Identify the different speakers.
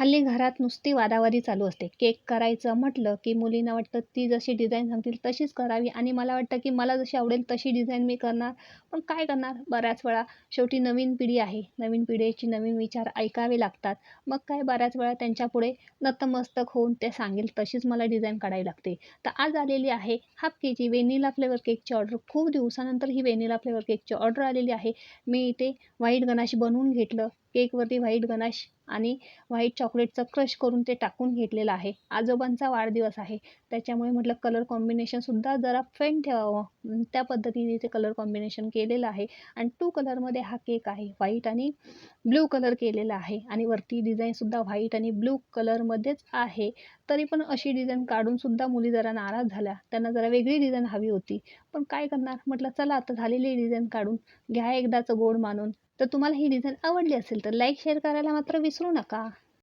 Speaker 1: हल्ली घरात नुसती वादावादी चालू असते. केक करायचं म्हटलं, की मुलींना वाटतं ती जशी डिझाईन सांगतील तशीच करावी आणि मला वाटतं, की मला जशी आवडेल तशी डिझाईन मी करणार. पण काय करणार बऱ्याच वेळा शेवटी नवीन पिढी आहे. नवीन पिढीचे नवीन विचार ऐकावे लागतात. मग काय बऱ्याच वेळा त्यांच्यापुढे नतमस्तक होऊन ते सांगेल तशीच मला डिझाईन काढावी लागते. तर आज आलेली आहे हाफ केजी व्हॅनिला फ्लेवर केकची ऑर्डर. खूप दिवसानंतर ही व्हॅनिला फ्लेवर केकची ऑर्डर आलेली आहे. मी इथे व्हाईट गनाश बनवून घेतलं. केकवरती व्हाईट गनाश आणि व्हाईट चॉकलेटचं क्रश करून ते टाकून घेतलेलं आहे. आजोबांचा वाढदिवस आहे. त्याच्यामुळे म्हटलं कलर कॉम्बिनेशनसुद्धा जरा फेंट ठेवावं. त्या पद्धतीने ते कलर कॉम्बिनेशन केलेलं आहे आणि 2 कलरमध्ये हा केक आहे. व्हाईट आणि ब्लू कलर केलेला आहे आणि वरती डिझाईनसुद्धा व्हाईट आणि ब्लू कलरमध्येच आहे. तरी पण अशी डिझाईन काढूनसुद्धा मुली जरा नाराज झाल्या. त्यांना जरा वेगळी डिझाईन हवी होती. पण काय करणार? म्हटलं चला आता झालेली डिझाईन काढून घ्या एकदाचं गोड मानून. तर तुम्हाला ही डिझाईन आवडली असेल तर लाईक शेअर करायला मात्र विसरू नका.